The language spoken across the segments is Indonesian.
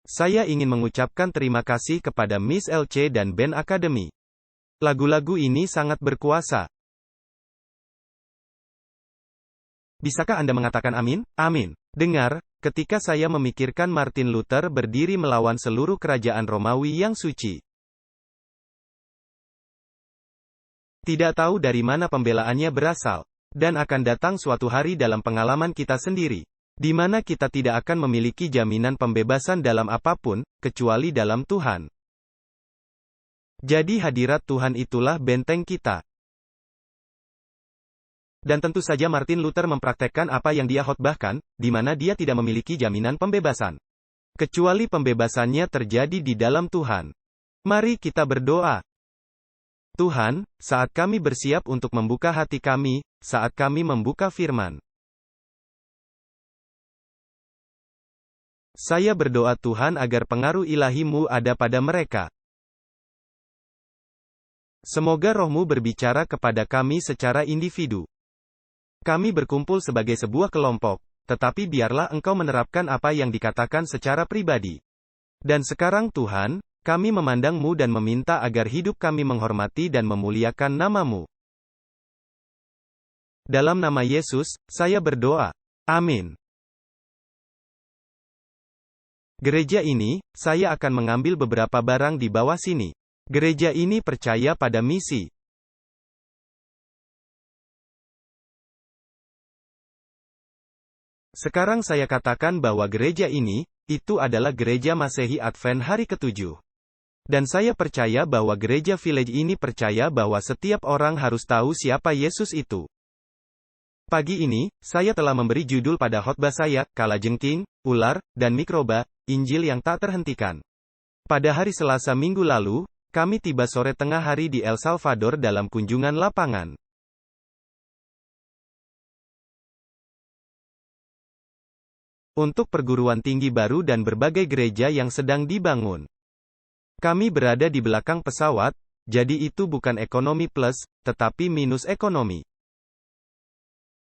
Saya ingin mengucapkan terima kasih kepada Miss LC dan band Academy. Lagu-lagu ini sangat berkuasa. Bisakah Anda mengatakan amin? Amin. Dengar, ketika saya memikirkan Martin Luther berdiri melawan seluruh kerajaan Romawi yang suci. Tidak tahu dari mana pembelaannya berasal. Dan akan datang suatu hari dalam pengalaman kita sendiri, di mana kita tidak akan memiliki jaminan pembebasan dalam apapun, kecuali dalam Tuhan. Jadi hadirat Tuhan itulah benteng kita. Dan tentu saja Martin Luther mempraktekkan apa yang dia khotbahkan, di mana dia tidak memiliki jaminan pembebasan. Kecuali pembebasannya terjadi di dalam Tuhan. Mari kita berdoa. Tuhan, saat kami bersiap untuk membuka hati kami, saat kami membuka firman. Saya berdoa Tuhan agar pengaruh ilahi-Mu ada pada mereka. Semoga Roh-Mu berbicara kepada kami secara individu. Kami berkumpul sebagai sebuah kelompok, tetapi biarlah Engkau menerapkan apa yang dikatakan secara pribadi. Dan sekarang Tuhan, kami memandang-Mu dan meminta agar hidup kami menghormati dan memuliakan nama-Mu. Dalam nama Yesus, saya berdoa. Amin. Gereja ini, saya akan mengambil beberapa barang di bawah sini. Gereja ini percaya pada misi. Sekarang saya katakan bahwa gereja ini, itu adalah gereja Masehi Advent hari ke-7. Dan saya percaya bahwa gereja Village ini percaya bahwa setiap orang harus tahu siapa Yesus itu. Pagi ini, saya telah memberi judul pada khotbah saya, Kalajengking, Ular, dan Mikroba, Injil yang tak terhentikan. Pada hari Selasa minggu lalu, kami tiba sore tengah hari di El Salvador dalam kunjungan lapangan. Untuk perguruan tinggi baru dan berbagai gereja yang sedang dibangun. Kami berada di belakang pesawat, jadi itu bukan ekonomi plus, tetapi minus ekonomi.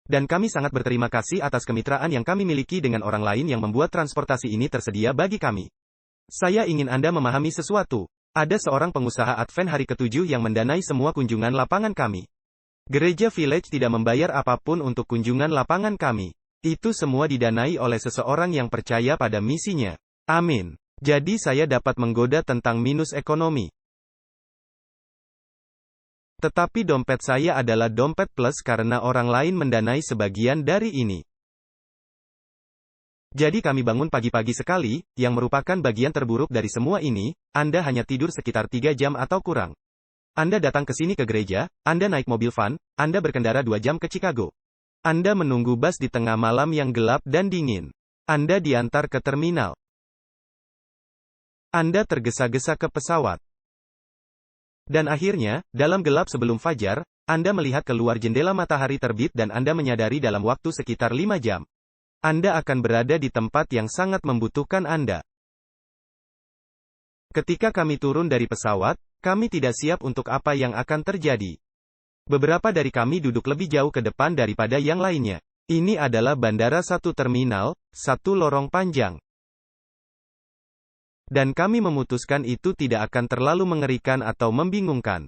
Dan kami sangat berterima kasih atas kemitraan yang kami miliki dengan orang lain yang membuat transportasi ini tersedia bagi kami. Saya ingin Anda memahami sesuatu. Ada seorang pengusaha Advent hari ke-7 yang mendanai semua kunjungan lapangan kami. Gereja Village tidak membayar apapun untuk kunjungan lapangan kami. Itu semua didanai oleh seseorang yang percaya pada misinya. Amin. Jadi saya dapat menggoda tentang minus ekonomi. Tetapi dompet saya adalah dompet plus karena orang lain mendanai sebagian dari ini. Jadi kami bangun pagi-pagi sekali, yang merupakan bagian terburuk dari semua ini, Anda hanya tidur sekitar 3 jam atau kurang. Anda datang ke sini ke gereja, Anda naik mobil van, Anda berkendara 2 jam ke Chicago. Anda menunggu bus di tengah malam yang gelap dan dingin. Anda diantar ke terminal. Anda tergesa-gesa ke pesawat. Dan akhirnya, dalam gelap sebelum fajar, Anda melihat keluar jendela matahari terbit dan Anda menyadari dalam waktu sekitar 5 jam. Anda akan berada di tempat yang sangat membutuhkan Anda. Ketika kami turun dari pesawat, kami tidak siap untuk apa yang akan terjadi. Beberapa dari kami duduk lebih jauh ke depan daripada yang lainnya. Ini adalah bandara satu terminal, satu lorong panjang. Dan kami memutuskan itu tidak akan terlalu mengerikan atau membingungkan.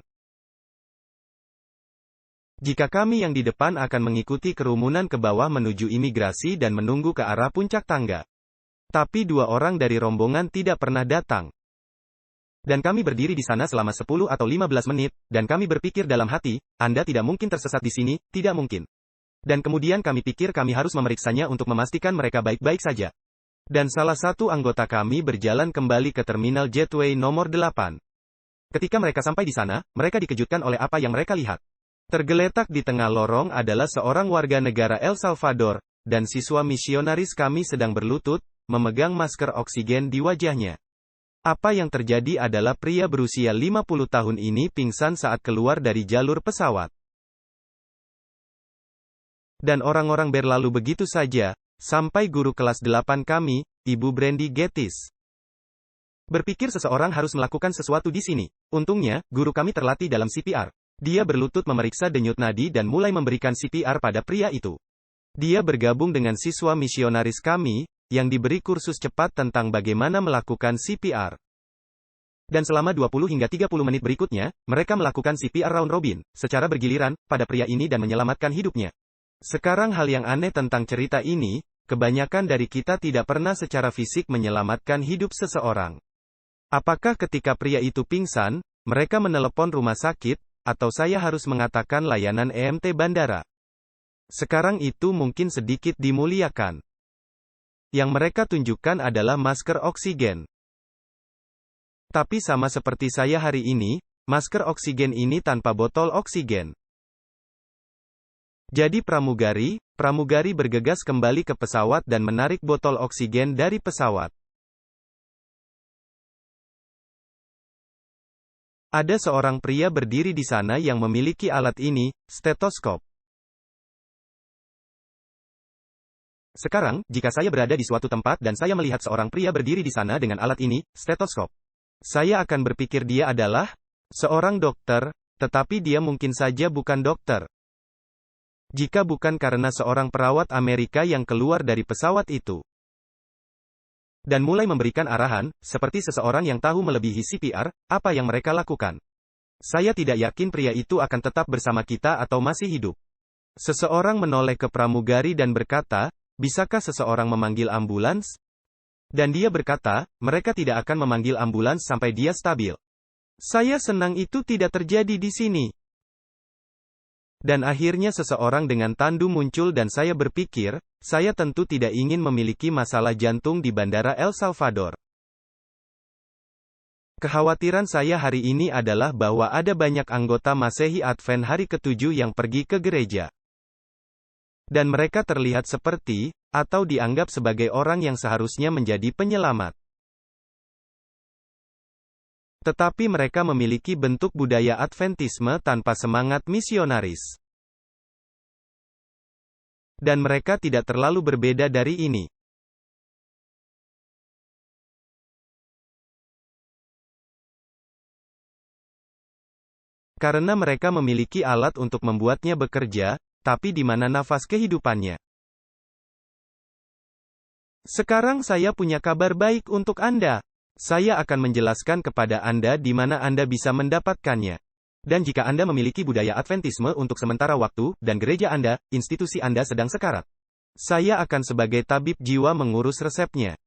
Jika kami yang di depan akan mengikuti kerumunan ke bawah menuju imigrasi dan menunggu ke arah puncak tangga. Tapi 2 orang dari rombongan tidak pernah datang. Dan kami berdiri di sana selama 10 atau 15 menit, dan kami berpikir dalam hati, Anda tidak mungkin tersesat di sini, tidak mungkin. Dan kemudian kami pikir kami harus memeriksanya untuk memastikan mereka baik-baik saja. Dan salah satu anggota kami berjalan kembali ke terminal Jetway nomor 8. Ketika mereka sampai di sana, mereka dikejutkan oleh apa yang mereka lihat. Tergeletak di tengah lorong adalah seorang warga negara El Salvador, dan siswa misionaris kami sedang berlutut, memegang masker oksigen di wajahnya. Apa yang terjadi adalah pria berusia 50 tahun ini pingsan saat keluar dari jalur pesawat. Dan orang-orang berlalu begitu saja, sampai guru kelas 8 kami, Ibu Brandy Gettis, berpikir seseorang harus melakukan sesuatu di sini. Untungnya, guru kami terlatih dalam CPR. Dia berlutut memeriksa denyut nadi dan mulai memberikan CPR pada pria itu. Dia bergabung dengan siswa misionaris kami, yang diberi kursus cepat tentang bagaimana melakukan CPR. Dan selama 20 hingga 30 menit berikutnya, mereka melakukan CPR round robin, secara bergiliran, pada pria ini dan menyelamatkan hidupnya. Sekarang hal yang aneh tentang cerita ini, kebanyakan dari kita tidak pernah secara fisik menyelamatkan hidup seseorang. Apakah ketika pria itu pingsan, mereka menelepon rumah sakit, atau saya harus mengatakan layanan EMT bandara? Sekarang itu mungkin sedikit dimuliakan. Yang mereka tunjukkan adalah masker oksigen. Tapi sama seperti saya hari ini, masker oksigen ini tanpa botol oksigen. Jadi pramugari bergegas kembali ke pesawat dan menarik botol oksigen dari pesawat. Ada seorang pria berdiri di sana yang memiliki alat ini, stetoskop. Sekarang, jika saya berada di suatu tempat dan saya melihat seorang pria berdiri di sana dengan alat ini, stetoskop, saya akan berpikir dia adalah seorang dokter, tetapi dia mungkin saja bukan dokter. Jika bukan karena seorang perawat Amerika yang keluar dari pesawat itu dan mulai memberikan arahan, seperti seseorang yang tahu melebihi CPR, apa yang mereka lakukan. Saya tidak yakin pria itu akan tetap bersama kita atau masih hidup. Seseorang menoleh ke pramugari dan berkata, bisakah seseorang memanggil ambulans? Dan dia berkata, mereka tidak akan memanggil ambulans sampai dia stabil. Saya senang itu tidak terjadi di sini. Dan akhirnya seseorang dengan tandu muncul dan saya berpikir, saya tentu tidak ingin memiliki masalah jantung di Bandara El Salvador. Kekhawatiran saya hari ini adalah bahwa ada banyak anggota Masehi Advent hari ke-7 yang pergi ke gereja. Dan mereka terlihat seperti, atau dianggap sebagai orang yang seharusnya menjadi penyelamat. Tetapi mereka memiliki bentuk budaya Adventisme tanpa semangat misionaris. Dan mereka tidak terlalu berbeda dari ini. Karena mereka memiliki alat untuk membuatnya bekerja, tapi di mana nafas kehidupannya? Sekarang saya punya kabar baik untuk Anda. Saya akan menjelaskan kepada Anda di mana Anda bisa mendapatkannya. Dan jika Anda memiliki budaya Adventisme untuk sementara waktu, dan gereja Anda, institusi Anda sedang sekarat, saya akan sebagai tabib jiwa mengurus resepnya.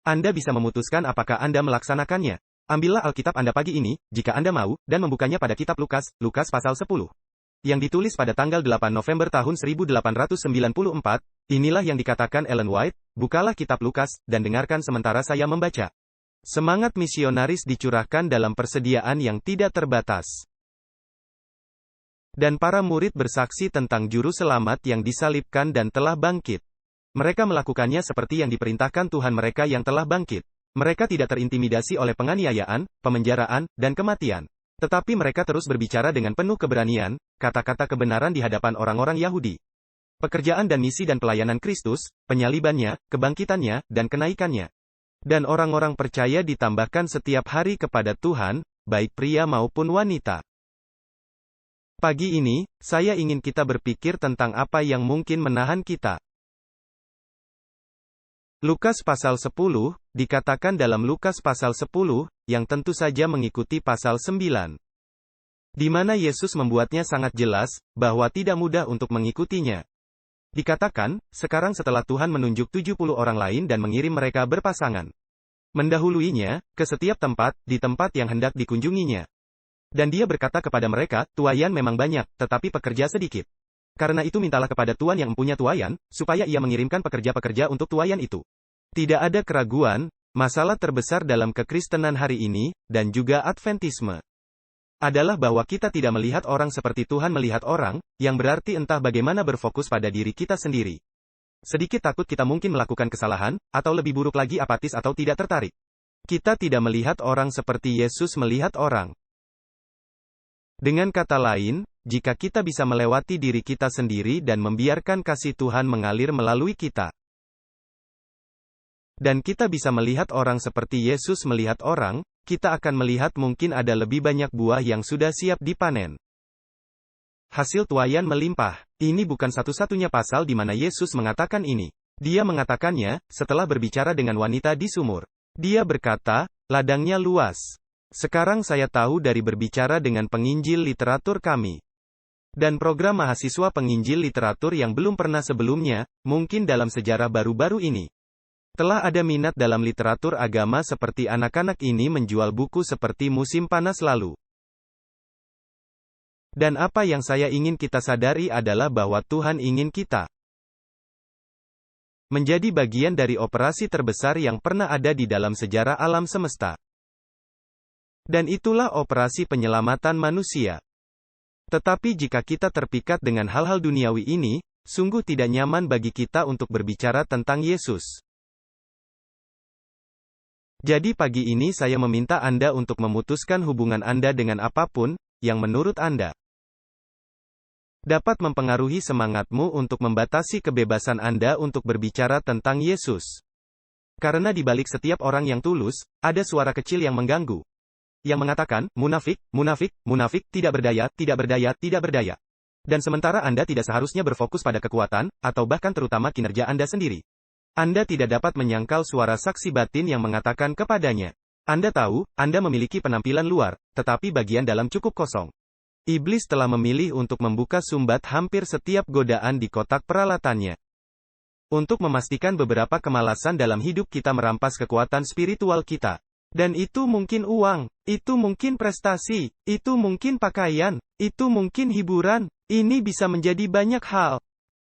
Anda bisa memutuskan apakah Anda melaksanakannya. Ambillah Alkitab Anda pagi ini, jika Anda mau, dan membukanya pada kitab Lukas, Lukas pasal 10. Yang ditulis pada tanggal 8 November tahun 1894, inilah yang dikatakan Ellen White, bukalah kitab Lukas, dan dengarkan sementara saya membaca. Semangat misionaris dicurahkan dalam persediaan yang tidak terbatas. Dan para murid bersaksi tentang juru selamat yang disalibkan dan telah bangkit. Mereka melakukannya seperti yang diperintahkan Tuhan mereka yang telah bangkit. Mereka tidak terintimidasi oleh penganiayaan, pemenjaraan, dan kematian. Tetapi mereka terus berbicara dengan penuh keberanian, kata-kata kebenaran di hadapan orang-orang Yahudi. Pekerjaan dan misi dan pelayanan Kristus, penyalibannya, kebangkitannya, dan kenaikannya. Dan orang-orang percaya ditambahkan setiap hari kepada Tuhan, baik pria maupun wanita. Pagi ini, saya ingin kita berpikir tentang apa yang mungkin menahan kita. Lukas pasal 10, dikatakan dalam Lukas pasal 10, yang tentu saja mengikuti pasal 9. Di mana Yesus membuatnya sangat jelas, bahwa tidak mudah untuk mengikutinya. Dikatakan, sekarang setelah Tuhan menunjuk 70 orang lain dan mengirim mereka berpasangan. Mendahuluinya, ke setiap tempat, di tempat yang hendak dikunjunginya. Dan dia berkata kepada mereka, tuaian memang banyak, tetapi pekerja sedikit. Karena itu mintalah kepada Tuan yang mempunyai tuaian, supaya ia mengirimkan pekerja-pekerja untuk tuaian itu. Tidak ada keraguan, masalah terbesar dalam kekristenan hari ini, dan juga Adventisme, adalah bahwa kita tidak melihat orang seperti Tuhan melihat orang, yang berarti entah bagaimana berfokus pada diri kita sendiri. Sedikit takut kita mungkin melakukan kesalahan, atau lebih buruk lagi apatis atau tidak tertarik. Kita tidak melihat orang seperti Yesus melihat orang. Dengan kata lain, jika kita bisa melewati diri kita sendiri dan membiarkan kasih Tuhan mengalir melalui kita, dan kita bisa melihat orang seperti Yesus melihat orang, kita akan melihat mungkin ada lebih banyak buah yang sudah siap dipanen. Hasil tuaian melimpah. Ini bukan satu-satunya pasal di mana Yesus mengatakan ini. Dia mengatakannya, setelah berbicara dengan wanita di sumur. Dia berkata, ladangnya luas. Sekarang saya tahu dari berbicara dengan penginjil literatur kami. Dan program mahasiswa penginjil literatur yang belum pernah sebelumnya, mungkin dalam sejarah baru-baru ini. Telah ada minat dalam literatur agama seperti anak-anak ini menjual buku seperti musim panas lalu. Dan apa yang saya ingin kita sadari adalah bahwa Tuhan ingin kita menjadi bagian dari operasi terbesar yang pernah ada di dalam sejarah alam semesta. Dan itulah operasi penyelamatan manusia. Tetapi jika kita terpikat dengan hal-hal duniawi ini, sungguh tidak nyaman bagi kita untuk berbicara tentang Yesus. Jadi pagi ini saya meminta Anda untuk memutuskan hubungan Anda dengan apapun, yang menurut Anda dapat mempengaruhi semangatmu untuk membatasi kebebasan Anda untuk berbicara tentang Yesus. Karena di balik setiap orang yang tulus, ada suara kecil yang mengganggu. Yang mengatakan, munafik, munafik, munafik, tidak berdaya, tidak berdaya, tidak berdaya. Dan sementara Anda tidak seharusnya berfokus pada kekuatan, atau bahkan terutama kinerja Anda sendiri. Anda tidak dapat menyangkal suara saksi batin yang mengatakan kepadanya. Anda tahu, Anda memiliki penampilan luar, tetapi bagian dalam cukup kosong. Iblis telah memilih untuk membuka sumbat hampir setiap godaan di kotak peralatannya. Untuk memastikan beberapa kemalasan dalam hidup kita merampas kekuatan spiritual kita. Dan itu mungkin uang, itu mungkin prestasi, itu mungkin pakaian, itu mungkin hiburan, ini bisa menjadi banyak hal.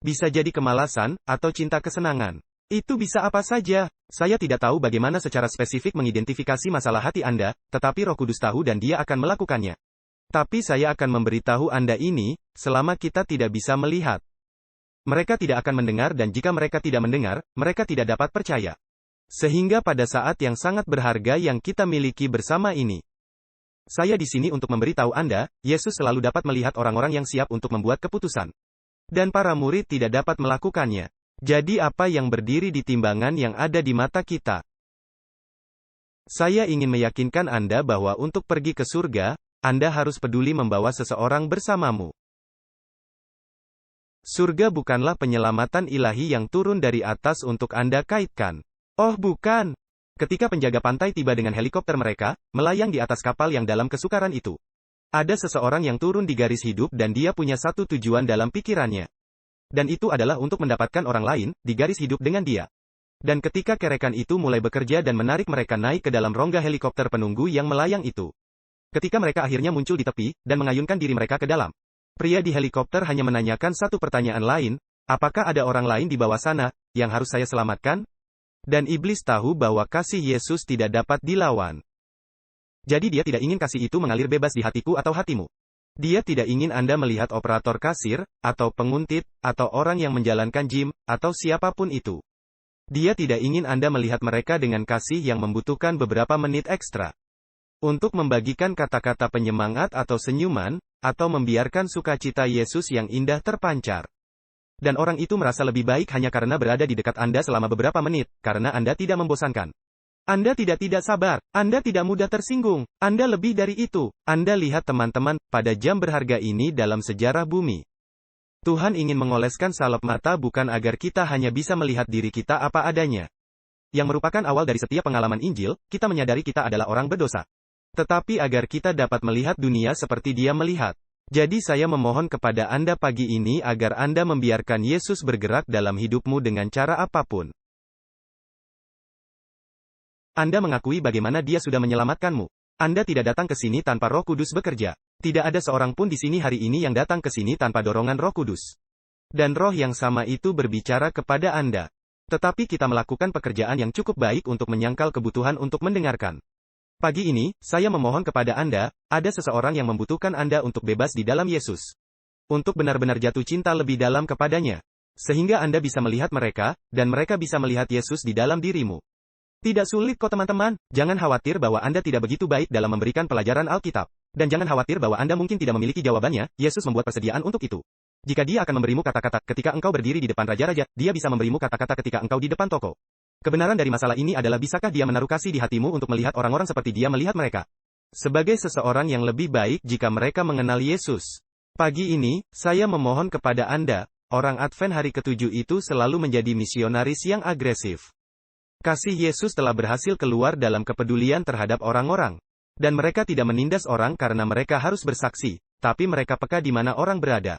Bisa jadi kemalasan, atau cinta kesenangan. Itu bisa apa saja. Saya tidak tahu bagaimana secara spesifik mengidentifikasi masalah hati Anda, tetapi Roh Kudus tahu dan Dia akan melakukannya. Tapi saya akan memberitahu Anda ini, selama kita tidak bisa melihat. Mereka tidak akan mendengar dan jika mereka tidak mendengar, mereka tidak dapat percaya. Sehingga pada saat yang sangat berharga yang kita miliki bersama ini. Saya di sini untuk memberitahu Anda, Yesus selalu dapat melihat orang-orang yang siap untuk membuat keputusan. Dan para murid tidak dapat melakukannya. Jadi apa yang berdiri di timbangan yang ada di mata kita? Saya ingin meyakinkan Anda bahwa untuk pergi ke surga, Anda harus peduli membawa seseorang bersamamu. Surga bukanlah penyelamatan ilahi yang turun dari atas untuk Anda kaitkan. Oh bukan. Ketika penjaga pantai tiba dengan helikopter mereka, melayang di atas kapal yang dalam kesukaran itu. Ada seseorang yang turun di garis hidup dan dia punya satu tujuan dalam pikirannya. Dan itu adalah untuk mendapatkan orang lain, di garis hidup dengan dia. Dan ketika kerekan itu mulai bekerja dan menarik mereka naik ke dalam rongga helikopter penunggu yang melayang itu. Ketika mereka akhirnya muncul di tepi, dan mengayunkan diri mereka ke dalam. Pria di helikopter hanya menanyakan satu pertanyaan lain, apakah ada orang lain di bawah sana, yang harus saya selamatkan? Dan iblis tahu bahwa kasih Yesus tidak dapat dilawan. Jadi dia tidak ingin kasih itu mengalir bebas di hatiku atau hatimu. Dia tidak ingin Anda melihat operator kasir, atau penguntit, atau orang yang menjalankan gym, atau siapapun itu. Dia tidak ingin Anda melihat mereka dengan kasih yang membutuhkan beberapa menit ekstra. Untuk membagikan kata-kata penyemangat atau senyuman, atau membiarkan sukacita Yesus yang indah terpancar. Dan orang itu merasa lebih baik hanya karena berada di dekat Anda selama beberapa menit, karena Anda tidak membosankan. Anda tidak sabar, Anda tidak mudah tersinggung, Anda lebih dari itu. Anda lihat teman-teman, pada jam berharga ini dalam sejarah bumi. Tuhan ingin mengoleskan salep mata bukan agar kita hanya bisa melihat diri kita apa adanya. Yang merupakan awal dari setiap pengalaman Injil, kita menyadari kita adalah orang berdosa. Tetapi agar kita dapat melihat dunia seperti Dia melihat. Jadi saya memohon kepada Anda pagi ini agar Anda membiarkan Yesus bergerak dalam hidupmu dengan cara apapun. Anda mengakui bagaimana Dia sudah menyelamatkanmu. Anda tidak datang ke sini tanpa Roh Kudus bekerja. Tidak ada seorang pun di sini hari ini yang datang ke sini tanpa dorongan Roh Kudus. Dan Roh yang sama itu berbicara kepada Anda. Tetapi kita melakukan pekerjaan yang cukup baik untuk menyangkal kebutuhan untuk mendengarkan. Pagi ini, saya memohon kepada Anda, ada seseorang yang membutuhkan Anda untuk bebas di dalam Yesus. Untuk benar-benar jatuh cinta lebih dalam kepadanya. Sehingga Anda bisa melihat mereka, dan mereka bisa melihat Yesus di dalam dirimu. Tidak sulit kok teman-teman, jangan khawatir bahwa Anda tidak begitu baik dalam memberikan pelajaran Alkitab. Dan jangan khawatir bahwa Anda mungkin tidak memiliki jawabannya, Yesus membuat persediaan untuk itu. Jika Dia akan memberimu kata-kata ketika engkau berdiri di depan raja-raja, Dia bisa memberimu kata-kata ketika engkau di depan toko. Kebenaran dari masalah ini adalah bisakah Dia menaruh kasih di hatimu untuk melihat orang-orang seperti Dia melihat mereka? Sebagai seseorang yang lebih baik jika mereka mengenal Yesus. Pagi ini, saya memohon kepada Anda, orang Advent hari ke-7 itu selalu menjadi misionaris yang agresif. Kasih Yesus telah berhasil keluar dalam kepedulian terhadap orang-orang. Dan mereka tidak menindas orang karena mereka harus bersaksi, tapi mereka peka di mana orang berada.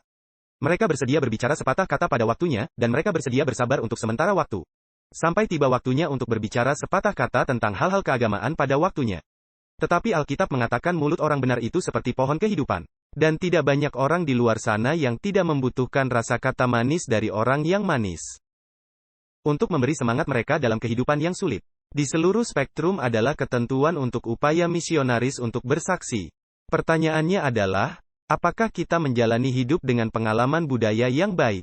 Mereka bersedia berbicara sepatah kata pada waktunya, dan mereka bersedia bersabar untuk sementara waktu. Sampai tiba waktunya untuk berbicara sepatah kata tentang hal-hal keagamaan pada waktunya. Tetapi Alkitab mengatakan mulut orang benar itu seperti pohon kehidupan. Dan tidak banyak orang di luar sana yang tidak membutuhkan rasa kata manis dari orang yang manis. Untuk memberi semangat mereka dalam kehidupan yang sulit. Di seluruh spektrum adalah ketentuan untuk upaya misionaris untuk bersaksi. Pertanyaannya adalah, apakah kita menjalani hidup dengan pengalaman budaya yang baik?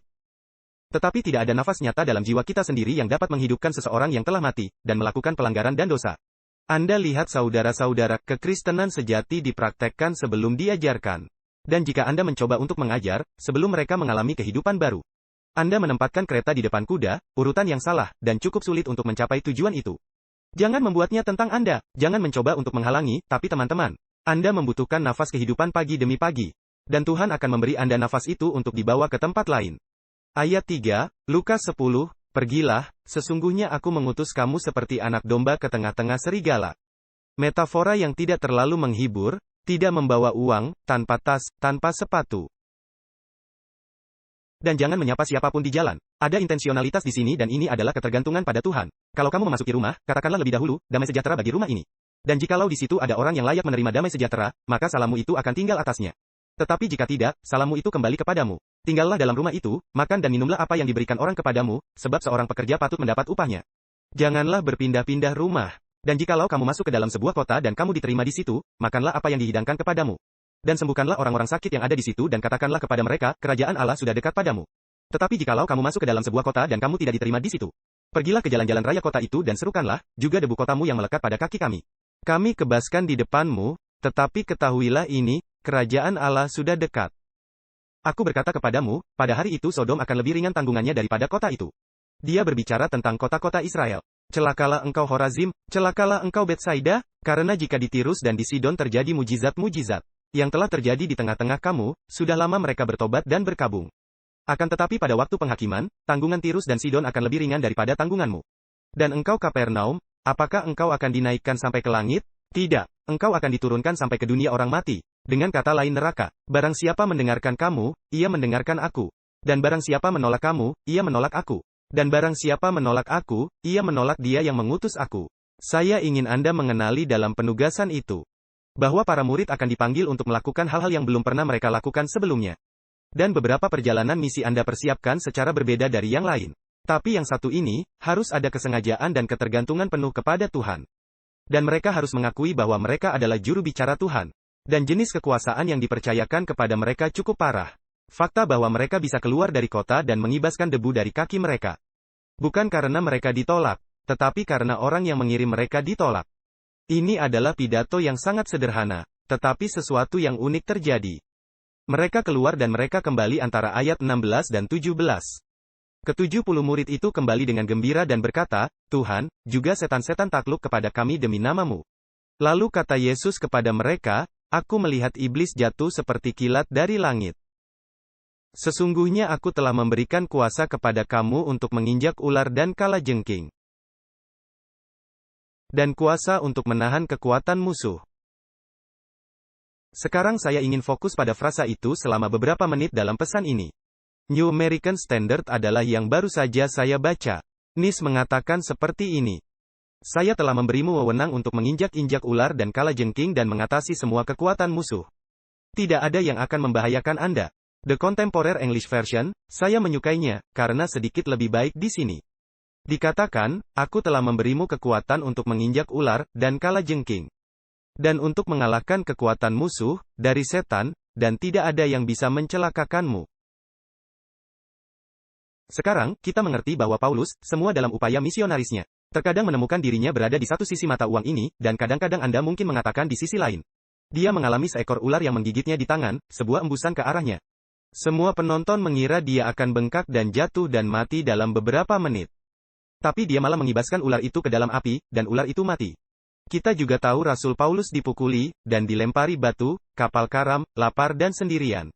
Tetapi tidak ada nafas nyata dalam jiwa kita sendiri yang dapat menghidupkan seseorang yang telah mati, dan melakukan pelanggaran dan dosa. Anda lihat saudara-saudara, kekristenan sejati dipraktekkan sebelum diajarkan. Dan jika Anda mencoba untuk mengajar, sebelum mereka mengalami kehidupan baru. Anda menempatkan kereta di depan kuda, urutan yang salah, dan cukup sulit untuk mencapai tujuan itu. Jangan membuatnya tentang Anda, jangan mencoba untuk menghalangi, tapi teman-teman, Anda membutuhkan nafas kehidupan pagi demi pagi. Dan Tuhan akan memberi Anda nafas itu untuk dibawa ke tempat lain. Ayat 3, Lukas 10, Pergilah, sesungguhnya aku mengutus kamu seperti anak domba ke tengah-tengah serigala. Metafora yang tidak terlalu menghibur, tidak membawa uang, tanpa tas, tanpa sepatu. Dan jangan menyapa siapapun di jalan. Ada intensionalitas di sini dan ini adalah ketergantungan pada Tuhan. Kalau kamu memasuki rumah, katakanlah lebih dahulu, damai sejahtera bagi rumah ini. Dan jikalau di situ ada orang yang layak menerima damai sejahtera, maka salammu itu akan tinggal atasnya. Tetapi jika tidak, salammu itu kembali kepadamu. Tinggallah dalam rumah itu, makan dan minumlah apa yang diberikan orang kepadamu, sebab seorang pekerja patut mendapat upahnya. Janganlah berpindah-pindah rumah. Dan jikalau kamu masuk ke dalam sebuah kota dan kamu diterima di situ, makanlah apa yang dihidangkan kepadamu. Dan sembuhkanlah orang-orang sakit yang ada di situ dan katakanlah kepada mereka, kerajaan Allah sudah dekat padamu. Tetapi jikalau kamu masuk ke dalam sebuah kota dan kamu tidak diterima di situ, pergilah ke jalan-jalan raya kota itu dan serukanlah, juga debu kotamu yang melekat pada kaki kami. Kami kebaskan di depanmu, tetapi ketahuilah ini, kerajaan Allah sudah dekat. Aku berkata kepadamu, pada hari itu Sodom akan lebih ringan tanggungannya daripada kota itu. Dia berbicara tentang kota-kota Israel. Celakalah engkau Horazim, celakalah engkau Betsaida, karena jika di Tirus dan di Sidon terjadi mujizat-mujizat yang telah terjadi di tengah-tengah kamu, sudah lama mereka bertobat dan berkabung. Akan tetapi pada waktu penghakiman, tanggungan Tirus dan Sidon akan lebih ringan daripada tanggunganmu. Dan engkau Kapernaum, apakah engkau akan dinaikkan sampai ke langit? Tidak, engkau akan diturunkan sampai ke dunia orang mati. Dengan kata lain neraka. Barang siapa mendengarkan kamu, ia mendengarkan aku. Dan barang siapa menolak kamu, ia menolak aku. Dan barang siapa menolak aku, ia menolak dia yang mengutus aku. Saya ingin Anda mengenali dalam penugasan itu, bahwa para murid akan dipanggil untuk melakukan hal-hal yang belum pernah mereka lakukan sebelumnya. Dan beberapa perjalanan misi Anda persiapkan secara berbeda dari yang lain. Tapi yang satu ini, harus ada kesengajaan dan ketergantungan penuh kepada Tuhan. Dan mereka harus mengakui bahwa mereka adalah juru bicara Tuhan. Dan jenis kekuasaan yang dipercayakan kepada mereka cukup parah. Fakta bahwa mereka bisa keluar dari kota dan mengibaskan debu dari kaki mereka. Bukan karena mereka ditolak, tetapi karena orang yang mengirim mereka ditolak. Ini adalah pidato yang sangat sederhana, tetapi sesuatu yang unik terjadi. Mereka keluar dan mereka kembali antara ayat 16 dan 17. Ke-70 murid itu kembali dengan gembira dan berkata, Tuhan, juga setan-setan takluk kepada kami demi nama-Mu. Lalu kata Yesus kepada mereka, Aku melihat iblis jatuh seperti kilat dari langit. Sesungguhnya aku telah memberikan kuasa kepada kamu untuk menginjak ular dan kalajengking. Dan kuasa untuk menahan kekuatan musuh. Sekarang saya ingin fokus pada frasa itu selama beberapa menit dalam pesan ini. New American Standard adalah yang baru saja saya baca. Nis mengatakan seperti ini. Saya telah memberimu wewenang untuk menginjak-injak ular dan kalajengking dan mengatasi semua kekuatan musuh. Tidak ada yang akan membahayakan Anda. The Contemporary English Version, saya menyukainya, karena sedikit lebih baik di sini. Dikatakan, aku telah memberimu kekuatan untuk menginjak ular, dan kalajengking. Dan untuk mengalahkan kekuatan musuh, dari setan, dan tidak ada yang bisa mencelakakanmu. Sekarang, kita mengerti bahwa Paulus, semua dalam upaya misionarisnya, terkadang menemukan dirinya berada di satu sisi mata uang ini, dan kadang-kadang Anda mungkin mengatakan di sisi lain. Dia mengalami seekor ular yang menggigitnya di tangan, sebuah embusan ke arahnya. Semua penonton mengira dia akan bengkak dan jatuh dan mati dalam beberapa menit. Tapi dia malah mengibaskan ular itu ke dalam api, dan ular itu mati. Kita juga tahu Rasul Paulus dipukuli, dan dilempari batu, kapal karam, lapar dan sendirian.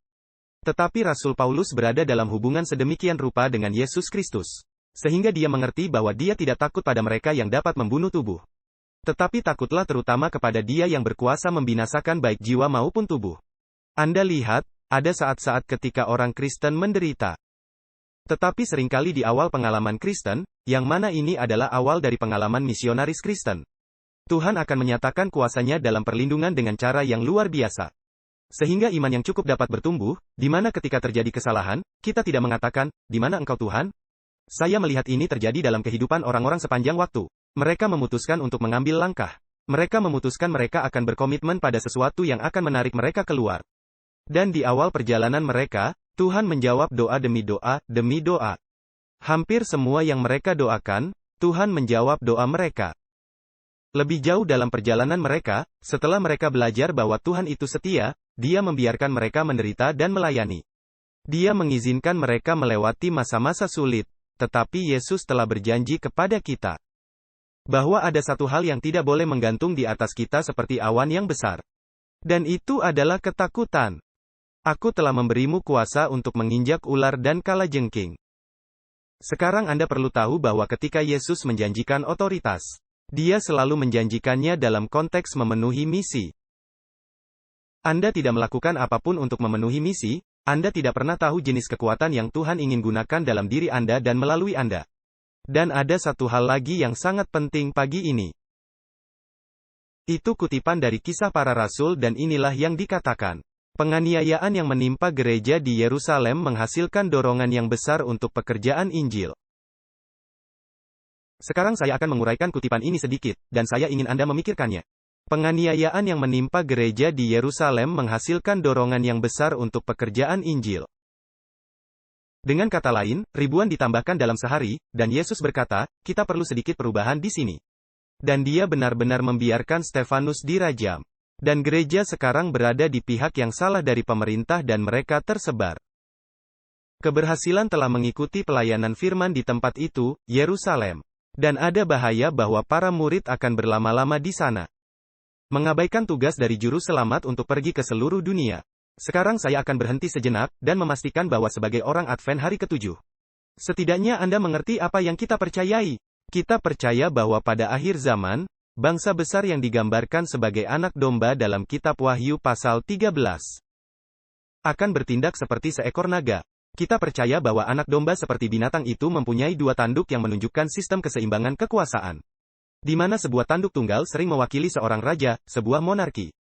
Tetapi Rasul Paulus berada dalam hubungan sedemikian rupa dengan Yesus Kristus, sehingga dia mengerti bahwa dia tidak takut pada mereka yang dapat membunuh tubuh. Tetapi takutlah terutama kepada Dia yang berkuasa membinasakan baik jiwa maupun tubuh. Anda lihat, ada saat-saat ketika orang Kristen menderita. Tetapi seringkali di awal pengalaman Kristen, yang mana ini adalah awal dari pengalaman misionaris Kristen, Tuhan akan menyatakan kuasa-Nya dalam perlindungan dengan cara yang luar biasa. Sehingga iman yang cukup dapat bertumbuh, di mana ketika terjadi kesalahan, kita tidak mengatakan, "Di mana Engkau Tuhan?" Saya melihat ini terjadi dalam kehidupan orang-orang sepanjang waktu. Mereka memutuskan untuk mengambil langkah. Mereka memutuskan mereka akan berkomitmen pada sesuatu yang akan menarik mereka keluar. Dan di awal perjalanan mereka, Tuhan menjawab doa demi doa, demi doa. Hampir semua yang mereka doakan, Tuhan menjawab doa mereka. Lebih jauh dalam perjalanan mereka, setelah mereka belajar bahwa Tuhan itu setia, Dia membiarkan mereka menderita dan melayani. Dia mengizinkan mereka melewati masa-masa sulit, tetapi Yesus telah berjanji kepada kita bahwa ada satu hal yang tidak boleh menggantung di atas kita seperti awan yang besar. Dan itu adalah ketakutan. Aku telah memberimu kuasa untuk menginjak ular dan kalajengking. Sekarang Anda perlu tahu bahwa ketika Yesus menjanjikan otoritas, Dia selalu menjanjikannya dalam konteks memenuhi misi. Anda tidak melakukan apapun untuk memenuhi misi, Anda tidak pernah tahu jenis kekuatan yang Tuhan ingin gunakan dalam diri Anda dan melalui Anda. Dan ada satu hal lagi yang sangat penting pagi ini. Itu kutipan dari Kisah Para Rasul dan inilah yang dikatakan. Penganiayaan yang menimpa gereja di Yerusalem menghasilkan dorongan yang besar untuk pekerjaan Injil. Sekarang saya akan menguraikan kutipan ini sedikit, dan saya ingin Anda memikirkannya. Penganiayaan yang menimpa gereja di Yerusalem menghasilkan dorongan yang besar untuk pekerjaan Injil. Dengan kata lain, ribuan ditambahkan dalam sehari, dan Yesus berkata, kita perlu sedikit perubahan di sini. Dan Dia benar-benar membiarkan Stefanus dirajam. Dan gereja sekarang berada di pihak yang salah dari pemerintah dan mereka tersebar. Keberhasilan telah mengikuti pelayanan firman di tempat itu, Yerusalem. Dan ada bahaya bahwa para murid akan berlama-lama di sana. Mengabaikan tugas dari juru selamat untuk pergi ke seluruh dunia. Sekarang saya akan berhenti sejenak, dan memastikan bahwa sebagai orang Advent hari ke-7. Setidaknya Anda mengerti apa yang kita percayai. Kita percaya bahwa pada akhir zaman, bangsa besar yang digambarkan sebagai anak domba dalam kitab Wahyu pasal 13 akan bertindak seperti seekor naga. Kita percaya bahwa anak domba seperti binatang itu mempunyai dua tanduk yang menunjukkan sistem keseimbangan kekuasaan. Di mana sebuah tanduk tunggal sering mewakili seorang raja, sebuah monarki.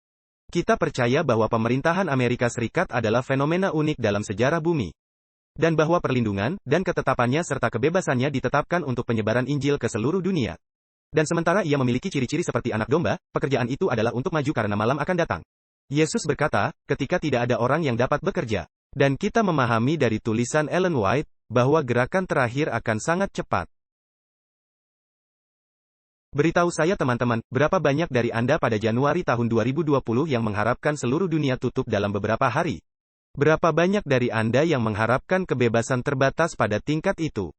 Kita percaya bahwa pemerintahan Amerika Serikat adalah fenomena unik dalam sejarah bumi. Dan bahwa perlindungan, dan ketetapannya serta kebebasannya ditetapkan untuk penyebaran Injil ke seluruh dunia. Dan sementara ia memiliki ciri-ciri seperti anak domba, pekerjaan itu adalah untuk maju karena malam akan datang. Yesus berkata, ketika tidak ada orang yang dapat bekerja. Dan kita memahami dari tulisan Ellen White, bahwa gerakan terakhir akan sangat cepat. Beritahu saya teman-teman, berapa banyak dari Anda pada Januari tahun 2020 yang mengharapkan seluruh dunia tutup dalam beberapa hari? Berapa banyak dari Anda yang mengharapkan kebebasan terbatas pada tingkat itu?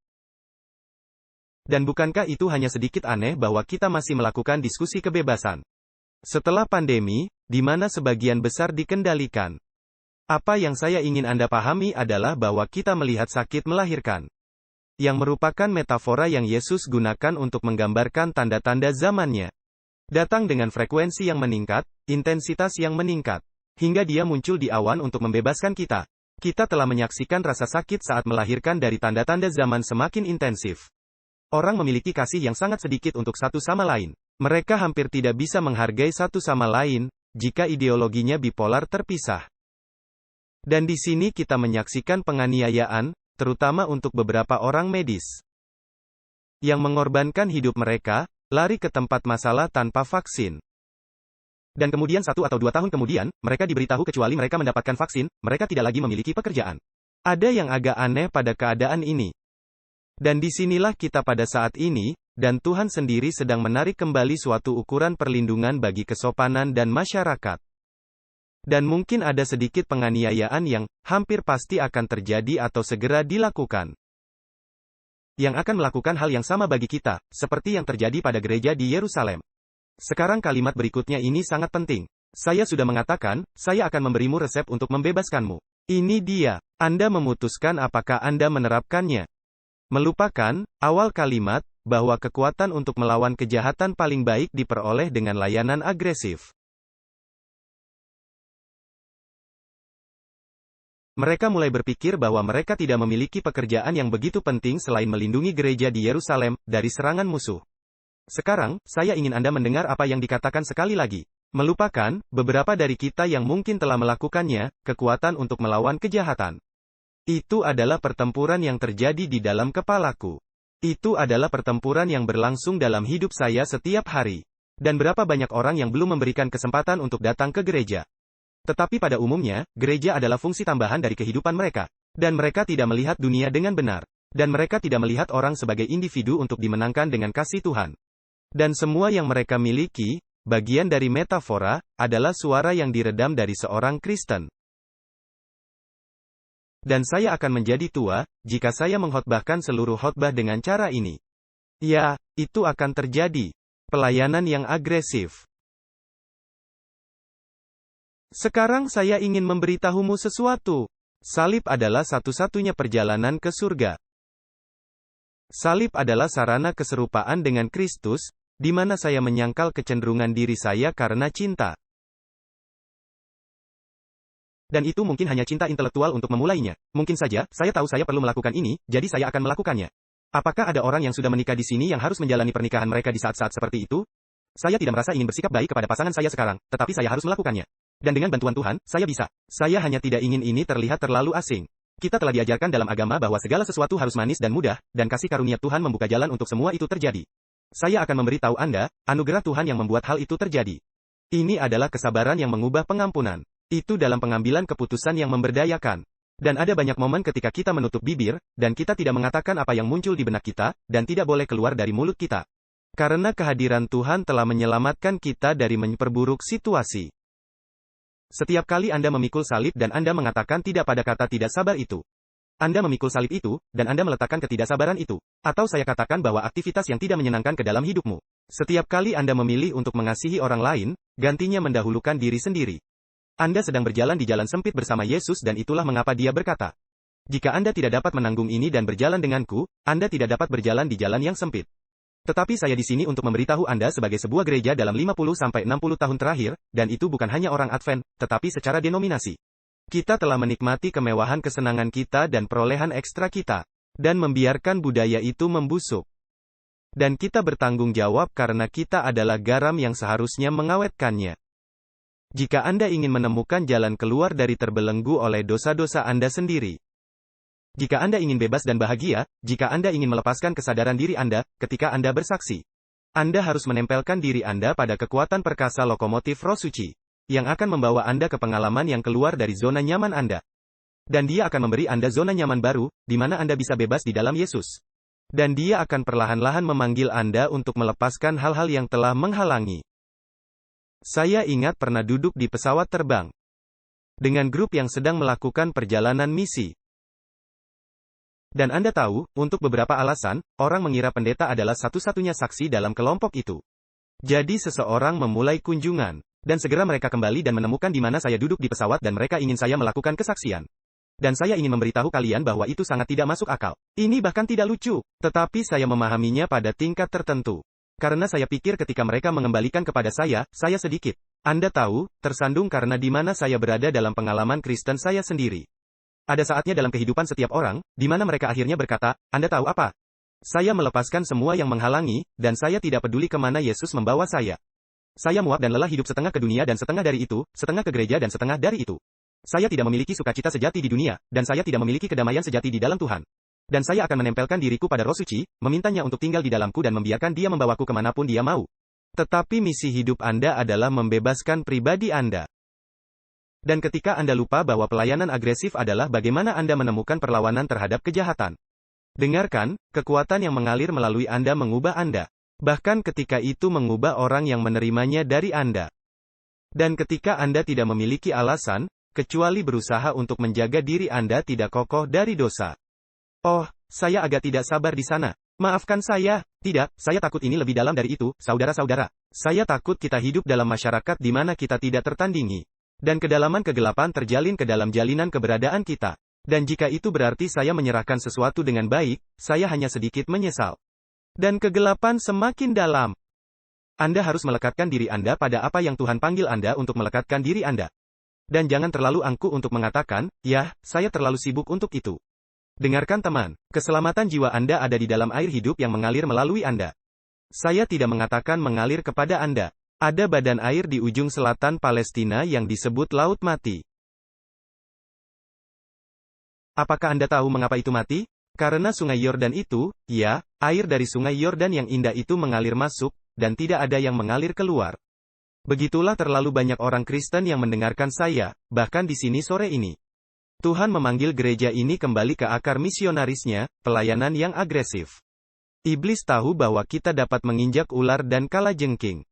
Dan bukankah itu hanya sedikit aneh bahwa kita masih melakukan diskusi kebebasan? Setelah pandemi, di mana sebagian besar dikendalikan. Apa yang saya ingin Anda pahami adalah bahwa kita melihat sakit melahirkan. Yang merupakan metafora yang Yesus gunakan untuk menggambarkan tanda-tanda zamannya. Datang dengan frekuensi yang meningkat, intensitas yang meningkat. Hingga dia muncul di awan untuk membebaskan kita. Kita telah menyaksikan rasa sakit saat melahirkan dari tanda-tanda zaman semakin intensif. Orang memiliki kasih yang sangat sedikit untuk satu sama lain. Mereka hampir tidak bisa menghargai satu sama lain, jika ideologinya bipolar terpisah. Dan di sini kita menyaksikan penganiayaan, terutama untuk beberapa orang medis. Yang mengorbankan hidup mereka, lari ke tempat masalah tanpa vaksin. Dan kemudian 1 atau 2 tahun kemudian, mereka diberitahu kecuali mereka mendapatkan vaksin, mereka tidak lagi memiliki pekerjaan. Ada yang agak aneh pada keadaan ini. Dan disinilah kita pada saat ini, dan Tuhan sendiri sedang menarik kembali suatu ukuran perlindungan bagi kesopanan dan masyarakat. Dan mungkin ada sedikit penganiayaan yang hampir pasti akan terjadi atau segera dilakukan. Yang akan melakukan hal yang sama bagi kita, seperti yang terjadi pada gereja di Yerusalem. Sekarang kalimat berikutnya ini sangat penting. Saya sudah mengatakan, saya akan memberimu resep untuk membebaskanmu. Ini dia. Anda memutuskan apakah Anda menerapkannya. Melupakan, awal kalimat, bahwa kekuatan untuk melawan kejahatan paling baik diperoleh dengan layanan agresif. Mereka mulai berpikir bahwa mereka tidak memiliki pekerjaan yang begitu penting selain melindungi gereja di Yerusalem dari serangan musuh. Sekarang, saya ingin Anda mendengar apa yang dikatakan sekali lagi. Melupakan, beberapa dari kita yang mungkin telah melakukannya, kekuatan untuk melawan kejahatan. Itu adalah pertempuran yang terjadi di dalam kepalaku. Itu adalah pertempuran yang berlangsung dalam hidup saya setiap hari. Dan berapa banyak orang yang belum memberikan kesempatan untuk datang ke gereja. Tetapi pada umumnya, gereja adalah fungsi tambahan dari kehidupan mereka. Dan mereka tidak melihat dunia dengan benar. Dan mereka tidak melihat orang sebagai individu untuk dimenangkan dengan kasih Tuhan. Dan semua yang mereka miliki, bagian dari metafora, adalah suara yang diredam dari seorang Kristen. Dan saya akan menjadi tua, jika saya mengkhotbahkan seluruh khotbah dengan cara ini. Ya, itu akan terjadi. Pelayanan yang agresif. Sekarang saya ingin memberitahumu sesuatu. Salib adalah satu-satunya perjalanan ke surga. Salib adalah sarana keserupaan dengan Kristus, di mana saya menyangkal kecenderungan diri saya karena cinta. Dan itu mungkin hanya cinta intelektual untuk memulainya. Mungkin saja, saya tahu saya perlu melakukan ini, jadi saya akan melakukannya. Apakah ada orang yang sudah menikah di sini yang harus menjalani pernikahan mereka di saat-saat seperti itu? Saya tidak merasa ingin bersikap baik kepada pasangan saya sekarang, tetapi saya harus melakukannya. Dan dengan bantuan Tuhan, saya bisa. Saya hanya tidak ingin ini terlihat terlalu asing. Kita telah diajarkan dalam agama bahwa segala sesuatu harus manis dan mudah, dan kasih karunia Tuhan membuka jalan untuk semua itu terjadi. Saya akan memberitahu Anda, anugerah Tuhan yang membuat hal itu terjadi. Ini adalah kesabaran yang mengubah pengampunan. Itu dalam pengambilan keputusan yang memberdayakan. Dan ada banyak momen ketika kita menutup bibir, dan kita tidak mengatakan apa yang muncul di benak kita, dan tidak boleh keluar dari mulut kita. Karena kehadiran Tuhan telah menyelamatkan kita dari memperburuk situasi. Setiap kali Anda memikul salib dan Anda mengatakan tidak pada kata tidak sabar itu. Anda memikul salib itu, dan Anda meletakkan ketidaksabaran itu. Atau saya katakan bahwa aktivitas yang tidak menyenangkan ke dalam hidupmu. Setiap kali Anda memilih untuk mengasihi orang lain, gantinya mendahulukan diri sendiri. Anda sedang berjalan di jalan sempit bersama Yesus dan itulah mengapa Dia berkata, jika Anda tidak dapat menanggung ini dan berjalan denganku, Anda tidak dapat berjalan di jalan yang sempit. Tetapi saya di sini untuk memberitahu Anda sebagai sebuah gereja dalam 50-60 tahun terakhir, dan itu bukan hanya orang Advent, tetapi secara denominasi. Kita telah menikmati kemewahan kesenangan kita dan perolehan ekstra kita, dan membiarkan budaya itu membusuk. Dan kita bertanggung jawab karena kita adalah garam yang seharusnya mengawetkannya. Jika Anda ingin menemukan jalan keluar dari terbelenggu oleh dosa-dosa Anda sendiri. Jika Anda ingin bebas dan bahagia, jika Anda ingin melepaskan kesadaran diri Anda, ketika Anda bersaksi. Anda harus menempelkan diri Anda pada kekuatan perkasa lokomotif Roh Suci, yang akan membawa Anda ke pengalaman yang keluar dari zona nyaman Anda. Dan Dia akan memberi Anda zona nyaman baru, di mana Anda bisa bebas di dalam Yesus. Dan Dia akan perlahan-lahan memanggil Anda untuk melepaskan hal-hal yang telah menghalangi. Saya ingat pernah duduk di pesawat terbang dengan grup yang sedang melakukan perjalanan misi. Dan Anda tahu, untuk beberapa alasan, orang mengira pendeta adalah satu-satunya saksi dalam kelompok itu. Jadi seseorang memulai kunjungan, dan segera mereka kembali dan menemukan di mana saya duduk di pesawat dan mereka ingin saya melakukan kesaksian. Dan saya ingin memberitahu kalian bahwa itu sangat tidak masuk akal. Ini bahkan tidak lucu, tetapi saya memahaminya pada tingkat tertentu. Karena saya pikir ketika mereka mengembalikan kepada saya sedikit. Anda tahu, tersandung karena di mana saya berada dalam pengalaman Kristen saya sendiri. Ada saatnya dalam kehidupan setiap orang, di mana mereka akhirnya berkata, Anda tahu apa? Saya melepaskan semua yang menghalangi, dan saya tidak peduli kemana Yesus membawa saya. Saya muak dan lelah hidup setengah ke dunia dan setengah dari itu, setengah ke gereja dan setengah dari itu. Saya tidak memiliki sukacita sejati di dunia, dan saya tidak memiliki kedamaian sejati di dalam Tuhan. Dan saya akan menempelkan diriku pada Roh Suci, memintanya untuk tinggal di dalamku dan membiarkan Dia membawaku kemanapun Dia mau. Tetapi misi hidup Anda adalah membebaskan pribadi Anda. Dan ketika Anda lupa bahwa pelayanan agresif adalah bagaimana Anda menemukan perlawanan terhadap kejahatan. Dengarkan, kekuatan yang mengalir melalui Anda mengubah Anda. Bahkan ketika itu mengubah orang yang menerimanya dari Anda. Dan ketika Anda tidak memiliki alasan, kecuali berusaha untuk menjaga diri Anda tidak kokoh dari dosa. Oh, saya agak tidak sabar di sana. Maafkan saya. Tidak, saya takut ini lebih dalam dari itu, saudara-saudara. Saya takut kita hidup dalam masyarakat di mana kita tidak tertandingi. Dan kedalaman kegelapan terjalin ke dalam jalinan keberadaan kita. Dan jika itu berarti saya menyerahkan sesuatu dengan baik, saya hanya sedikit menyesal. Dan kegelapan semakin dalam. Anda harus melekatkan diri Anda pada apa yang Tuhan panggil Anda untuk melekatkan diri Anda. Dan jangan terlalu angkuh untuk mengatakan, "Yah, saya terlalu sibuk untuk itu." Dengarkan teman, keselamatan jiwa Anda ada di dalam air hidup yang mengalir melalui Anda. Saya tidak mengatakan mengalir kepada Anda. Ada badan air di ujung selatan Palestina yang disebut Laut Mati. Apakah Anda tahu mengapa itu mati? Karena sungai Yordan itu, ya, air dari sungai Yordan yang indah itu mengalir masuk, dan tidak ada yang mengalir keluar. Begitulah terlalu banyak orang Kristen yang mendengarkan saya, bahkan di sini sore ini. Tuhan memanggil gereja ini kembali ke akar misionarisnya, pelayanan yang agresif. Iblis tahu bahwa kita dapat menginjak ular dan kalajengking.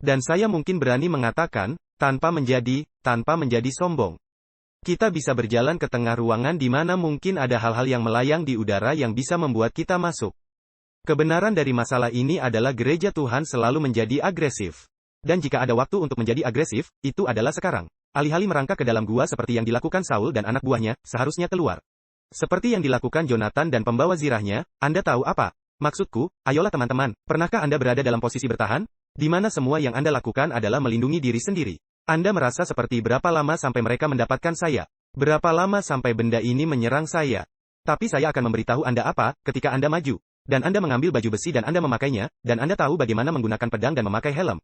Dan saya mungkin berani mengatakan, tanpa menjadi sombong. Kita bisa berjalan ke tengah ruangan di mana mungkin ada hal-hal yang melayang di udara yang bisa membuat kita masuk. Kebenaran dari masalah ini adalah gereja Tuhan selalu menjadi agresif. Dan jika ada waktu untuk menjadi agresif, itu adalah sekarang. Alih-alih merangkak ke dalam gua seperti yang dilakukan Saul dan anak buahnya, seharusnya keluar. Seperti yang dilakukan Jonathan dan pembawa zirahnya, Anda tahu apa? Maksudku, ayolah teman-teman, pernahkah Anda berada dalam posisi bertahan? Di mana semua yang Anda lakukan adalah melindungi diri sendiri. Anda merasa seperti berapa lama sampai mereka mendapatkan saya? Berapa lama sampai benda ini menyerang saya? Tapi saya akan memberitahu Anda apa, ketika Anda maju. Dan Anda mengambil baju besi dan Anda memakainya, dan Anda tahu bagaimana menggunakan pedang dan memakai helm.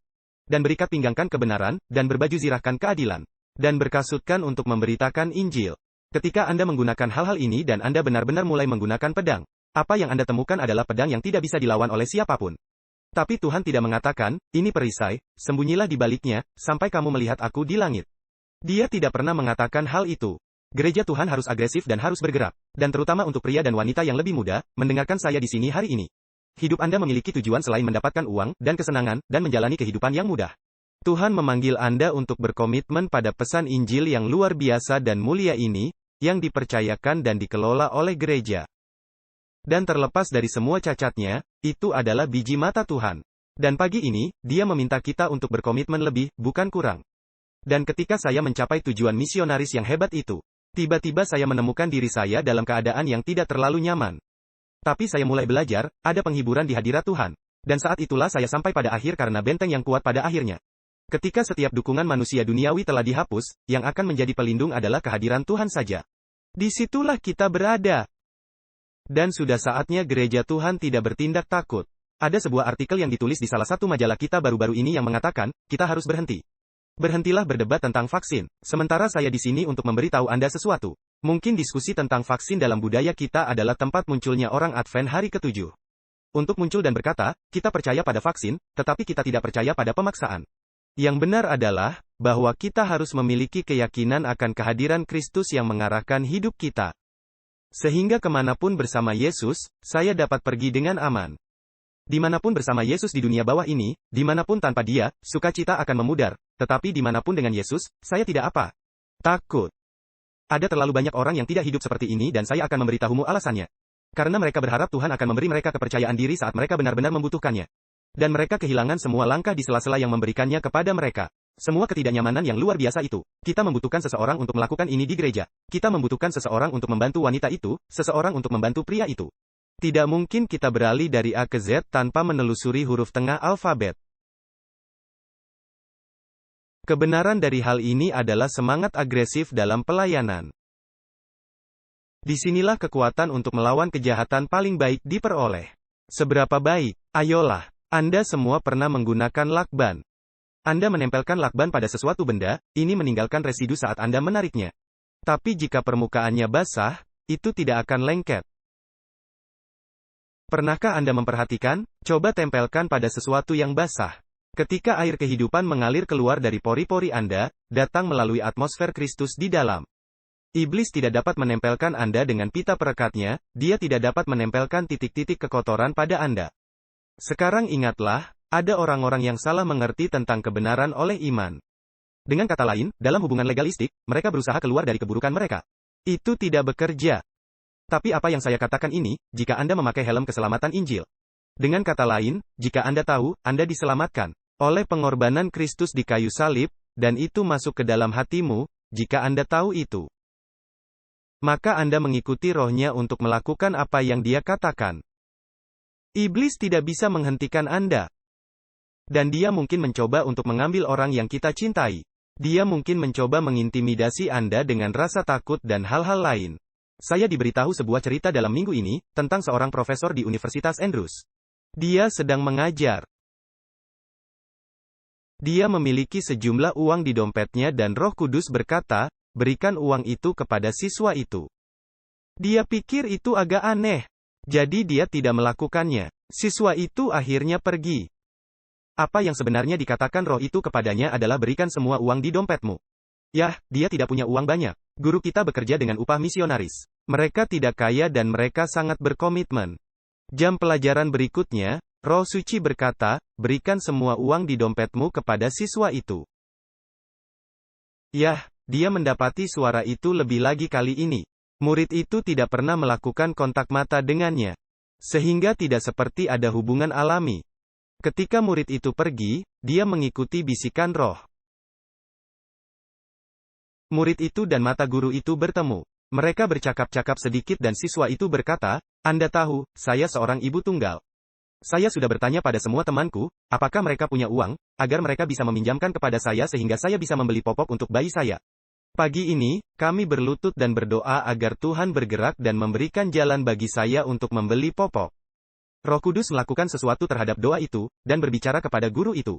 Dan berikat pinggangkan kebenaran, dan berbaju zirahkan keadilan. Dan berkasutkan untuk memberitakan Injil. Ketika Anda menggunakan hal-hal ini dan Anda benar-benar mulai menggunakan pedang, apa yang Anda temukan adalah pedang yang tidak bisa dilawan oleh siapapun. Tapi Tuhan tidak mengatakan, ini perisai, sembunyilah di baliknya, sampai kamu melihat aku di langit. Dia tidak pernah mengatakan hal itu. Gereja Tuhan harus agresif dan harus bergerak. Dan terutama untuk pria dan wanita yang lebih muda, mendengarkan saya di sini hari ini. Hidup Anda memiliki tujuan selain mendapatkan uang, dan kesenangan, dan menjalani kehidupan yang mudah. Tuhan memanggil Anda untuk berkomitmen pada pesan Injil yang luar biasa dan mulia ini, yang dipercayakan dan dikelola oleh gereja. Dan terlepas dari semua cacatnya, itu adalah biji mata Tuhan. Dan pagi ini, Dia meminta kita untuk berkomitmen lebih, bukan kurang. Dan ketika saya mencapai tujuan misionaris yang hebat itu, tiba-tiba saya menemukan diri saya dalam keadaan yang tidak terlalu nyaman. Tapi saya mulai belajar, ada penghiburan di hadirat Tuhan. Dan saat itulah saya sampai pada akhir karena benteng yang kuat pada akhirnya. Ketika setiap dukungan manusia duniawi telah dihapus, yang akan menjadi pelindung adalah kehadiran Tuhan saja. Disitulah kita berada. Dan sudah saatnya gereja Tuhan tidak bertindak takut. Ada sebuah artikel yang ditulis di salah satu majalah kita baru-baru ini yang mengatakan, kita harus berhenti. Berhentilah berdebat tentang vaksin, sementara saya di sini untuk memberitahu Anda sesuatu. Mungkin diskusi tentang vaksin dalam budaya kita adalah tempat munculnya orang Advent hari ke-7. Untuk muncul dan berkata, kita percaya pada vaksin, tetapi kita tidak percaya pada pemaksaan. Yang benar adalah, bahwa kita harus memiliki keyakinan akan kehadiran Kristus yang mengarahkan hidup kita. Sehingga kemanapun bersama Yesus, saya dapat pergi dengan aman. Dimanapun bersama Yesus di dunia bawah ini, dimanapun tanpa Dia, sukacita akan memudar, tetapi dimanapun dengan Yesus, saya tidak apa? Takut. Ada terlalu banyak orang yang tidak hidup seperti ini dan saya akan memberitahumu alasannya. Karena mereka berharap Tuhan akan memberi mereka kepercayaan diri saat mereka benar-benar membutuhkannya. Dan mereka kehilangan semua langkah di sela-sela yang memberikannya kepada mereka. Semua ketidaknyamanan yang luar biasa itu. Kita membutuhkan seseorang untuk melakukan ini di gereja. Kita membutuhkan seseorang untuk membantu wanita itu, seseorang untuk membantu pria itu. Tidak mungkin kita beralih dari A ke Z tanpa menelusuri huruf tengah alfabet. Kebenaran dari hal ini adalah semangat agresif dalam pelayanan. Disinilah kekuatan untuk melawan kejahatan paling baik diperoleh. Seberapa baik? Ayolah. Anda semua pernah menggunakan lakban. Anda menempelkan lakban pada sesuatu benda, ini meninggalkan residu saat Anda menariknya. Tapi jika permukaannya basah, itu tidak akan lengket. Pernahkah Anda memperhatikan? Coba tempelkan pada sesuatu yang basah. Ketika air kehidupan mengalir keluar dari pori-pori Anda, datang melalui atmosfer Kristus di dalam. Iblis tidak dapat menempelkan Anda dengan pita perekatnya, dia tidak dapat menempelkan titik-titik kekotoran pada Anda. Sekarang ingatlah, ada orang-orang yang salah mengerti tentang kebenaran oleh iman. Dengan kata lain, dalam hubungan legalistik, mereka berusaha keluar dari keburukan mereka. Itu tidak bekerja. Tapi apa yang saya katakan ini, jika Anda memakai helm keselamatan Injil. Dengan kata lain, jika Anda tahu, Anda diselamatkan oleh pengorbanan Kristus di kayu salib, dan itu masuk ke dalam hatimu, jika Anda tahu itu, maka Anda mengikuti rohnya untuk melakukan apa yang dia katakan. Iblis tidak bisa menghentikan Anda. Dan dia mungkin mencoba untuk mengambil orang yang kita cintai. Dia mungkin mencoba mengintimidasi Anda dengan rasa takut dan hal-hal lain. Saya diberitahu sebuah cerita dalam minggu ini, tentang seorang profesor di Universitas Andrews. Dia sedang mengajar. Dia memiliki sejumlah uang di dompetnya dan Roh Kudus berkata, berikan uang itu kepada siswa itu. Dia pikir itu agak aneh. Jadi dia tidak melakukannya. Siswa itu akhirnya pergi. Apa yang sebenarnya dikatakan roh itu kepadanya adalah berikan semua uang di dompetmu. Yah, dia tidak punya uang banyak. Guru kita bekerja dengan upah misionaris. Mereka tidak kaya dan mereka sangat berkomitmen. Jam pelajaran berikutnya, Roh Suci berkata, berikan semua uang di dompetmu kepada siswa itu. Yah, dia mendapati suara itu lebih lagi kali ini. Murid itu tidak pernah melakukan kontak mata dengannya. Sehingga tidak seperti ada hubungan alami. Ketika murid itu pergi, dia mengikuti bisikan roh. Murid itu dan mata guru itu bertemu. Mereka bercakap-cakap sedikit dan siswa itu berkata, Anda tahu, saya seorang ibu tunggal. Saya sudah bertanya pada semua temanku, apakah mereka punya uang, agar mereka bisa meminjamkan kepada saya sehingga saya bisa membeli popok untuk bayi saya. Pagi ini, kami berlutut dan berdoa agar Tuhan bergerak dan memberikan jalan bagi saya untuk membeli popok. Roh Kudus melakukan sesuatu terhadap doa itu, dan berbicara kepada guru itu.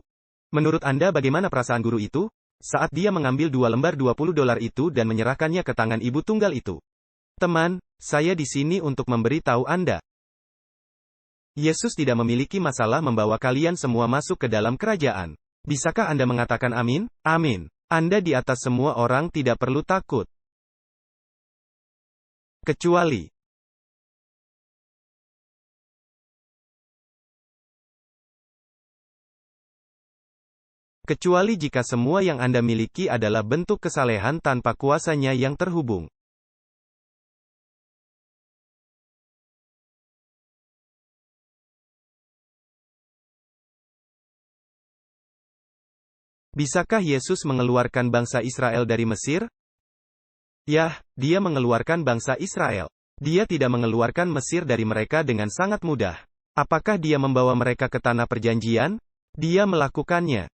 Menurut Anda bagaimana perasaan guru itu? Saat dia mengambil 2 lembar $20 itu dan menyerahkannya ke tangan ibu tunggal itu. Teman, saya di sini untuk memberitahu Anda. Yesus tidak memiliki masalah membawa kalian semua masuk ke dalam kerajaan. Bisakah Anda mengatakan amin? Amin. Anda di atas semua orang tidak perlu takut. Kecuali jika semua yang Anda miliki adalah bentuk kesalehan tanpa kuasanya yang terhubung. Bisakah Yesus mengeluarkan bangsa Israel dari Mesir? Yah, dia mengeluarkan bangsa Israel. Dia tidak mengeluarkan Mesir dari mereka dengan sangat mudah. Apakah dia membawa mereka ke tanah perjanjian? Dia melakukannya.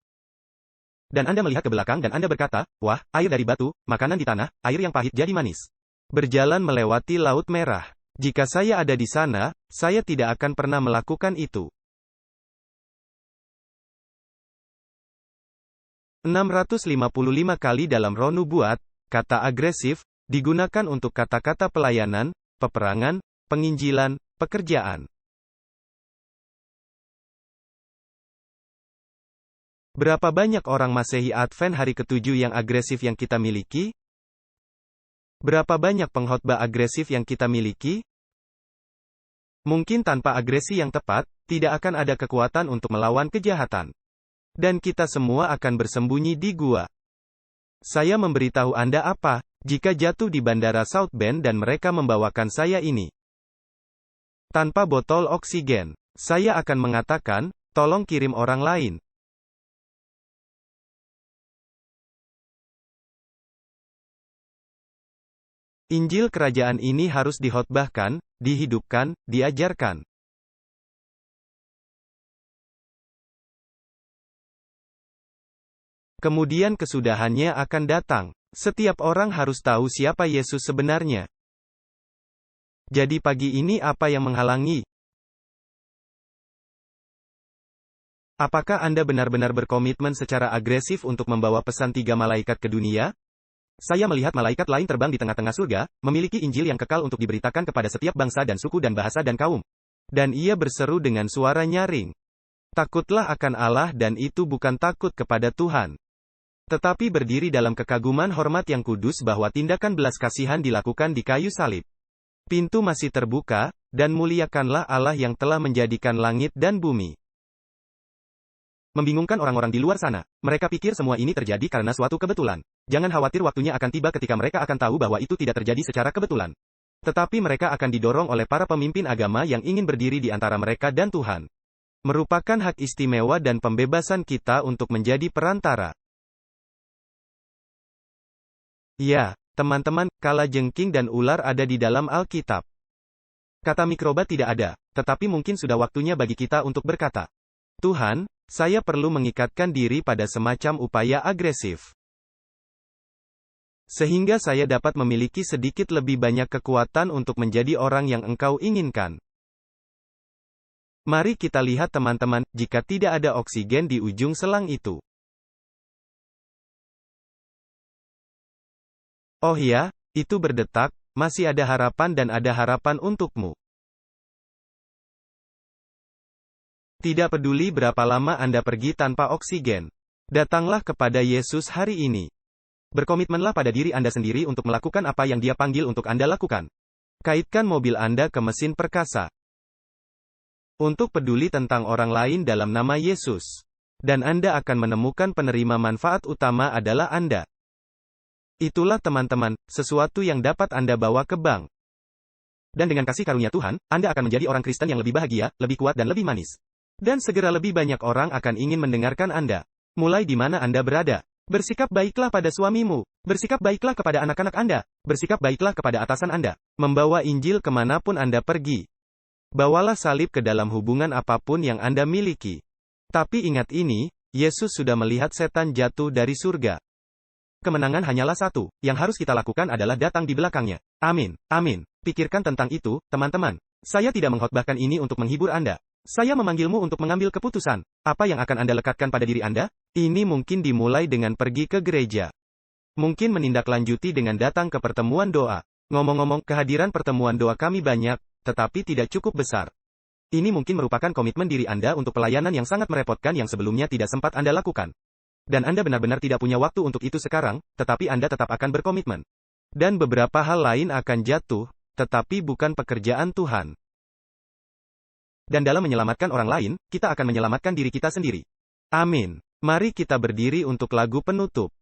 Dan Anda melihat ke belakang dan Anda berkata, wah, air dari batu, makanan di tanah, air yang pahit jadi manis. Berjalan melewati Laut Merah. Jika saya ada di sana, saya tidak akan pernah melakukan itu. 655 kali dalam Roh Nubuat, kata agresif, digunakan untuk kata-kata pelayanan, peperangan, penginjilan, pekerjaan. Berapa banyak orang Masehi Advent hari ke-7 yang agresif yang kita miliki? Berapa banyak pengkhotbah agresif yang kita miliki? Mungkin tanpa agresi yang tepat, tidak akan ada kekuatan untuk melawan kejahatan. Dan kita semua akan bersembunyi di gua. Saya memberitahu Anda apa, jika jatuh di bandara South Bend dan mereka membawakan saya ini. Tanpa botol oksigen, saya akan mengatakan, tolong kirim orang lain. Injil kerajaan ini harus dihotbahkan, dihidupkan, diajarkan. Kemudian kesudahannya akan datang. Setiap orang harus tahu siapa Yesus sebenarnya. Jadi pagi ini apa yang menghalangi? Apakah Anda benar-benar berkomitmen secara agresif untuk membawa pesan 3 malaikat ke dunia? Saya melihat malaikat lain terbang di tengah-tengah surga, memiliki Injil yang kekal untuk diberitakan kepada setiap bangsa dan suku dan bahasa dan kaum. Dan ia berseru dengan suara nyaring. Takutlah akan Allah dan itu bukan takut kepada Tuhan. Tetapi berdiri dalam kekaguman hormat yang kudus bahwa tindakan belas kasihan dilakukan di kayu salib. Pintu masih terbuka, dan muliakanlah Allah yang telah menjadikan langit dan bumi. Membingungkan orang-orang di luar sana. Mereka pikir semua ini terjadi karena suatu kebetulan. Jangan khawatir, waktunya akan tiba ketika mereka akan tahu bahwa itu tidak terjadi secara kebetulan. Tetapi mereka akan didorong oleh para pemimpin agama yang ingin berdiri di antara mereka dan Tuhan. Merupakan hak istimewa dan pembebasan kita untuk menjadi perantara. Ya, teman-teman, kalajengking dan ular ada di dalam Alkitab. Kata mikroba tidak ada, tetapi mungkin sudah waktunya bagi kita untuk berkata, Tuhan, saya perlu mengikatkan diri pada semacam upaya agresif. Sehingga saya dapat memiliki sedikit lebih banyak kekuatan untuk menjadi orang yang Engkau inginkan. Mari kita lihat teman-teman, jika tidak ada oksigen di ujung selang itu. Oh ya, itu berdetak, masih ada harapan dan ada harapan untukmu. Tidak peduli berapa lama Anda pergi tanpa oksigen. Datanglah kepada Yesus hari ini. Berkomitmenlah pada diri Anda sendiri untuk melakukan apa yang Dia panggil untuk Anda lakukan. Kaitkan mobil Anda ke mesin perkasa. Untuk peduli tentang orang lain dalam nama Yesus. Dan Anda akan menemukan penerima manfaat utama adalah Anda. Itulah teman-teman, sesuatu yang dapat Anda bawa ke bank. Dan dengan kasih karunia Tuhan, Anda akan menjadi orang Kristen yang lebih bahagia, lebih kuat dan lebih manis. Dan segera lebih banyak orang akan ingin mendengarkan Anda. Mulai di mana Anda berada. Bersikap baiklah pada suamimu. Bersikap baiklah kepada anak-anak Anda. Bersikap baiklah kepada atasan Anda. Membawa Injil kemanapun Anda pergi. Bawalah salib ke dalam hubungan apapun yang Anda miliki. Tapi ingat ini, Yesus sudah melihat setan jatuh dari surga. Kemenangan hanyalah satu, yang harus kita lakukan adalah datang di belakangnya. Amin, amin. Pikirkan tentang itu, teman-teman. Saya tidak mengkhotbahkan ini untuk menghibur Anda. Saya memanggilmu untuk mengambil keputusan. Apa yang akan Anda lekatkan pada diri Anda? Ini mungkin dimulai dengan pergi ke gereja. Mungkin menindaklanjuti dengan datang ke pertemuan doa. Ngomong-ngomong, kehadiran pertemuan doa kami banyak, tetapi tidak cukup besar. Ini mungkin merupakan komitmen diri Anda untuk pelayanan yang sangat merepotkan yang sebelumnya tidak sempat Anda lakukan. Dan Anda benar-benar tidak punya waktu untuk itu sekarang, tetapi Anda tetap akan berkomitmen. Dan beberapa hal lain akan jatuh, tetapi bukan pekerjaan Tuhan. Dan dalam menyelamatkan orang lain, kita akan menyelamatkan diri kita sendiri. Amin. Mari kita berdiri untuk lagu penutup.